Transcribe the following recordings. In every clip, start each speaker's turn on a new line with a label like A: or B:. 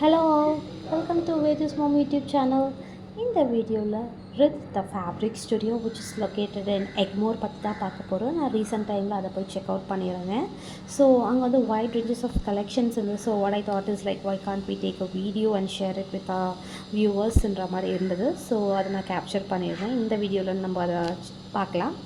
A: Hello, welcome to Vedas Mom YouTube channel. இந்த வீடியோவில் Rith the fabric studio which is located in Egmore பற்றி தான் பார்க்க போகிறோம். நான் ரீசெண்ட் டைமில் அதை போய் செக் அவுட் பண்ணிடுறேன். ஸோ அங்கே வந்து wide ranges of collections இருந்தது. So what I thought is like why can't we take a video and share it with our viewersன்ற மாதிரி இருந்தது. ஸோ அதை நான் கேப்சர் பண்ணிடுறேன். இந்த வீடியோவில் நம்ம அதை பார்க்கலாம்.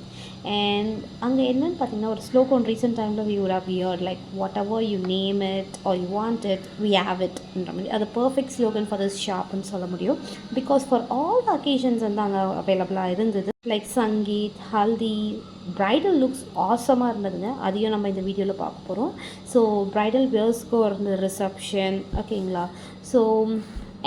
A: And அங்கே என்னன்னு பார்த்தீங்கன்னா ஒரு ஸ்லோகன் ரீசெண்ட் டைமில் we would have heard like whatever you name it or you want it we have it-ன்ற மாதிரி அது பர்ஃபெக்ட் ஸ்லோகன் ஃபார் திஸ் ஷாப்னு சொல்ல முடியும். Because for all the occasions வந்து அங்கே அவைலபிளாக இருந்தது. Like sangeet, haldi, bridal looks ஆசமாக இருந்ததுங்க. அதையும் நம்ம இந்த வீடியோவில் பார்க்க போகிறோம். ஸோ ப்ரைடல் வியர்ஸ்க்கும் இருந்த ரிசப்ஷன் ஓகேங்களா. ஸோ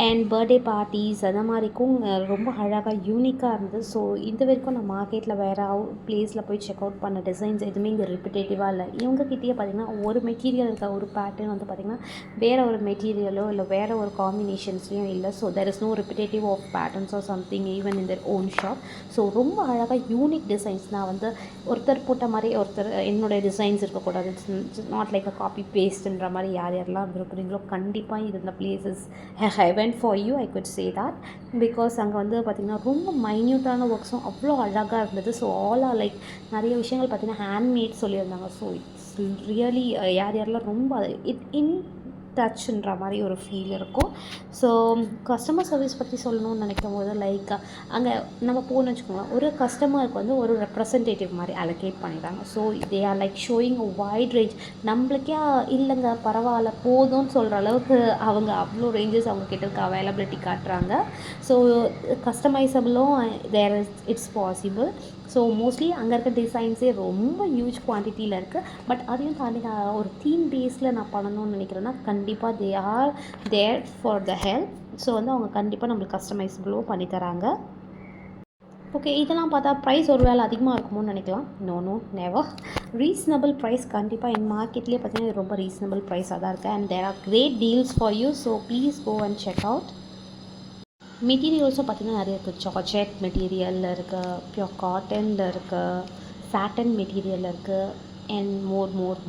A: அண்ட் பர்த்டே பார்ட்டிஸ் அந்த மாதிரிக்கும் ரொம்ப அழகாக யூனிக்காக இருந்தது. ஸோ இது வரைக்கும் நான் மார்க்கெட்டில் வேறு பிளேஸில் போய் செக் அவுட் பண்ண டிசைன்ஸ் எதுவுமே இங்கே ரிப்பிட்டேட்டிவாக இல்லை. இவங்ககிட்டயே பார்த்திங்கன்னா ஒரு மெட்டீரியல் இருக்க ஒரு பேட்டர்ன் வந்து பார்த்திங்கன்னா வேறு ஒரு மெட்டீரியலோ இல்லை வேறு ஒரு காம்பினேஷன்ஸ்லையும் இல்லை. So there is no repetitive of patterns or something even in their own shop. So ரொம்ப அழகாக யூனிக் டிசைன்ஸ். நான் வந்து ஒருத்தர் போட்ட மாதிரி ஒருத்தர் என்னுடைய டிசைன்ஸ் இருக்கக்கூடாது. It's not like a copy பேஸ்ட்ன்ற மாதிரி யாரெல்லாம் விரும்புகிறீங்களோ கண்டிப்பாக இது இந்த places heaven for you I could say that because அங்கே வந்து பார்த்திங்கன்னா ரொம்ப மைன்யூட்டான ஒர்க்ஸும் அவ்வளோ அழகாக இருந்தது. ஸோ ஆல் ஆர் லைக் நிறைய விஷயங்கள் பார்த்திங்கன்னா ஹேண்ட்மேட் சொல்லியிருந்தாங்க. ஸோ இட்ஸ் ரியலி யாரெல்லாம் ரொம்ப இன் டச்ன்ற மாதிரி ஒரு ஃபீல் இருக்கும். ஸோ கஸ்டமர் சர்வீஸ் பற்றி சொல்லணும்னு நினைக்கும் போது லைக் அங்கே நம்ம போகணும்னு வச்சுக்கோங்களேன், ஒரு கஸ்டமருக்கு வந்து ஒரு ரெப்ரசன்டேட்டிவ் மாதிரி அலோகேட் பண்ணிடுறாங்க. So they are like showing a wide range. நம்மளுக்கே இல்லைங்க பரவாயில்ல போதும்னு சொல்கிற அளவுக்கு அவங்க அவ்வளோ ரேஞ்சஸ் அவங்க கிட்ட இருக்க அவைலபிலிட்டி காட்டுறாங்க. ஸோ கஸ்டமைசபிளும் there it's possible. So mostly அங்கே இருக்க டிசைன்ஸே ரொம்ப ஹியூஜ் குவான்டிட்டியில் இருக்குது. பட் அதையும் தாண்டி நான் ஒரு தீம் பேஸில் நான் பண்ணணும்னு நினைக்கிறேன்னா கண்டிப்பாக they are there for the help. So வந்து அவங்க கண்டிப்பாக நம்மளுக்கு கஸ்டமைசபிளும் பண்ணித்தராங்க. ஓகே, இதெல்லாம் பார்த்தா ப்ரைஸ் ஒரு வேளை அதிகமாக இருக்குமோன்னு நினைக்கலாம். No never. ரீசனபிள் ப்ரைஸ் கண்டிப்பாக என் மார்க்கெட்லேயே பார்த்தீங்கன்னா ரொம்ப ரீசனபிள் ப்ரைஸாக தான் இருக்குது. And there are great deals for you. So please go and check out. மெட்டீரியல்ஸும் பார்த்திங்கன்னா நிறைய இருக்குது. ஜார்ஜெட் மெட்டீரியலில் இருக்குது, பியூர் காட்டனில் இருக்குது, சாட்டன் மெட்டீரியலில் இருக்குது அண்ட்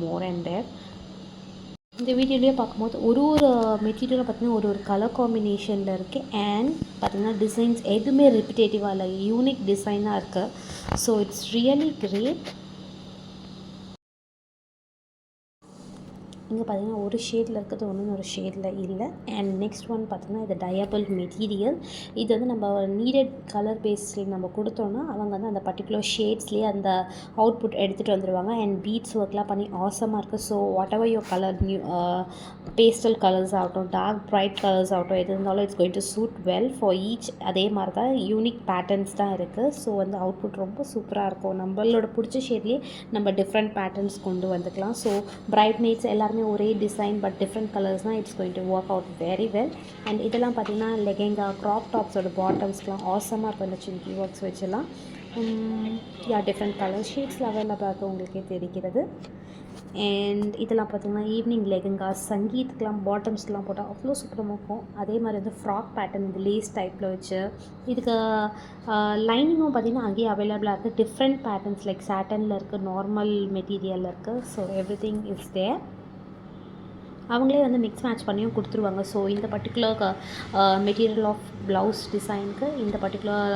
A: மோர் அண்ட் தேர். இந்த வீடியோலேயே பார்க்கும்போது ஒரு மெட்டீரியலும் பார்த்திங்கன்னா ஒரு கலர் காம்பினேஷனில் இருக்குது. அண்ட் பார்த்திங்கன்னா டிசைன்ஸ் எதுவுமே ரிப்பிட்டேட்டிவாக இல்லை, யூனிக் டிசைனாக இருக்குது. So it's really great. இங்கே பார்த்திங்கன்னா ஒரு ஷேடில் இருக்கிறது ஒரு ஷேடில் இல்லை. அண்ட் நெக்ஸ்ட் ஒன் பார்த்திங்கன்னா இது டயபிள் மெட்டீரியல். இது வந்து நம்ம நீடட் கலர் பேஸில் நம்ம கொடுத்தோன்னா அவங்க வந்து அந்த பர்டிகுலர் ஷேட்ஸ்லேயே அந்த அவுட்புட் எடுத்துகிட்டு வந்துடுவாங்க. அண்ட் பீட்ஸ் ஒர்க்லாம் பண்ணி ஆசமாக இருக்குது. So whatever your colour pastel colours ஆகட்டும், டார்க் ப்ரைட் கலர்ஸ் ஆகட்டும், எது இருந்தாலும் it's going to suit well for each. அதே மாதிரி தான் யூனிக் பேட்டர்ன்ஸ் தான் இருக்குது. ஸோ வந்து அவுட்புட் ரொம்ப சூப்பராக இருக்கும். நம்மளோட பிடிச்ச ஷேட்லேயே நம்ம டிஃப்ரெண்ட் பேட்டர்ன்ஸ் கொண்டு வந்துக்கலாம். ஸோ பிரைட் மேட்ஸ் எல்லாருமே ஒரே டிசைன் பட் டிஃப்ரெண்ட் கலர்ஸ்னால் it's going to work out very well. அண்ட் இதெல்லாம் பார்த்திங்கன்னா லெகெங்கா, க்ராப் டாப்ஸோட பாட்டம்ஸ்லாம் ஆசமாக இருக்கும். இந்த சின்கி ஒர்க்ஸ் வச்சுலாம் டிஃப்ரெண்ட் கலர் ஷேட்ஸில் அவைலபிளாக இருக்குது, உங்களுக்கே தெரிகிறது. அண்ட் இதெல்லாம் பார்த்திங்கன்னா ஈவினிங் லெகங்கா, சங்கீத்துக்கெலாம் பாட்டம்ஸ்லாம் போட்டால் அவ்வளோ சூப்பராக இருக்கும். அதே மாதிரி வந்து ஃப்ராக் பேட்டர்ன் இந்த லேஸ் டைப்பில் வச்சு இதுக்கு லைனிங்கும் பார்த்திங்கன்னா அங்கேயே அவைலபிளாக இருக்குது. டிஃப்ரெண்ட் பேட்டர்ன்ஸ் லைக் சாட்டனில் இருக்குது, நார்மல் மெட்டீரியலில் இருக்குது. So everything is there. அவங்களே வந்து மிக்ஸ் மேட்ச் பண்ணியும் கொடுத்துருவாங்க. ஸோ இந்த பர்டிகுலர் மெட்டீரியல் ஆஃப் ப்ளவுஸ் டிசைனுக்கு இந்த பர்டிகுலர்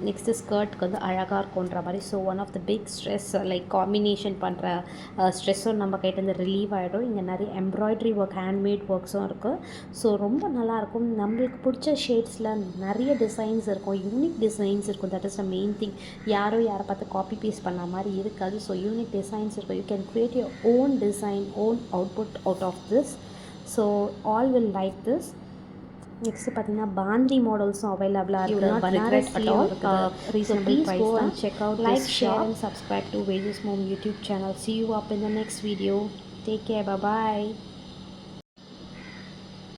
A: நெக்ஸ்ட்டு ஸ்கர்ட்டுக்கு வந்து அழகாக இருக்குன்ற மாதிரி. So one of the big stress like combination பண்ணுற ஸ்ட்ரெஸ்ஸும் நம்ம கிட்ட இருந்து ரிலீவ் ஆகிடும். இங்கே நிறைய எம்ப்ராய்ட்ரி ஒர்க், ஹேண்ட்மேட் ஒர்க்ஸும் இருக்குது. ஸோ ரொம்ப நல்லாயிருக்கும். நம்மளுக்கு பிடிச்ச ஷேட்ஸில் நிறைய டிசைன்ஸ் இருக்கும், யூனிக் டிசைன்ஸ் இருக்கும். That is the main thing. யாரை பார்த்து காப்பி பேஸ்ட் பண்ண மாதிரி இருக்காது. ஸோ யூனிக் டிசைன்ஸ் இருக்கும். You can create your own design, own output out of this. So all will like this. Next பார்த்தீங்கன்னா பாந்தி மாடல்ஸும் அவைலபிளாக இருக்குது. ரீசனபிள் ப்ரைஸ் தான். Check out, like, share and subscribe to வேஜஸ் mom YouTube channel. See you up in the next video. Take care. Bye bye.